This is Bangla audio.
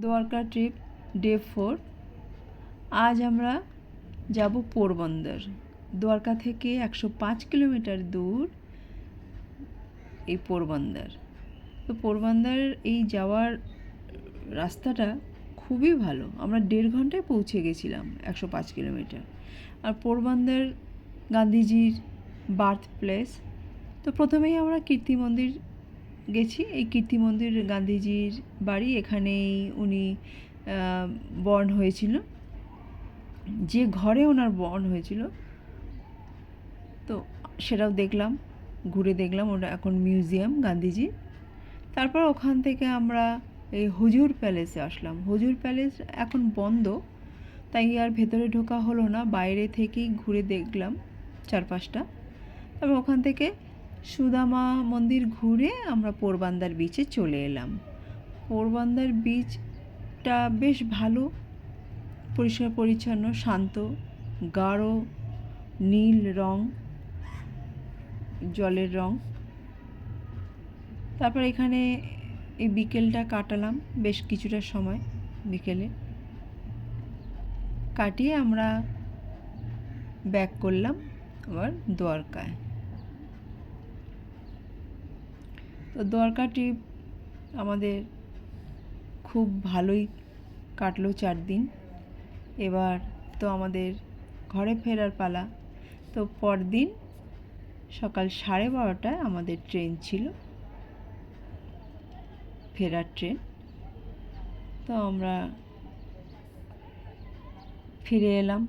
Dwarka trip day 4। আজ আমরা যাব পোরবন্দর। দ্বারকা থেকে 105 কিলোমিটার দূর এই পোরবন্দর। তো পোরবন্দর এই যাওয়ার রাস্তাটা খুবই ভালো। আমরা 1.5 ঘন্টায় পৌঁছে গেছিলাম 105 কিলোমিটার। আর পোরবন্দর গান্ধীজির বার্থ প্লেস। তো প্রথমেই আমরা কীর্তি মন্দির গেছি। এই কীর্তি মন্দির গান্ধীজির বাড়ি, এখানেই উনি বর্ন হয়েছিল, যে ঘরে ওনার বর্ন হয়েছিল। তো সেটাও দেখলাম, ঘুরে দেখলাম। ওটা এখন মিউজিয়াম গান্ধীজি। তারপর ওখান থেকে আমরা এই হুজুর প্যালেসে আসলাম। হুজুর প্যালেস এখন বন্ধ, তাই আর ভেতরে ঢোকা হলো না, বাইরে থেকেই ঘুরে দেখলাম চারপাশটা। তারপর ওখান থেকে সুদামা মন্দির ঘুরে আমরা পোরবন্দর বিচে চলে এলাম। পোরবন্দর বিচটা বেশ ভালো, পরিষ্কার পরিচ্ছন্ন, শান্ত, গাঢ় নীল রং জলের রং। তারপর এখানে এই বিকেলটা কাটালাম, বেশ কিছুটা সময় বিকেলে কাটিয়ে আমরা ব্যাক করলাম আবার দ্বারকায়। তো দ্বারকা ট্রিপ আমাদের খুব ভালোই কাটলো 4 দিন। এবার তো আমাদের ঘরে ফেরার পালা। তো পরদিন সকাল 12:30টায় আমাদের ট্রেন ছিল, ফেরার ট্রেন। তো আমরা ফিরে এলাম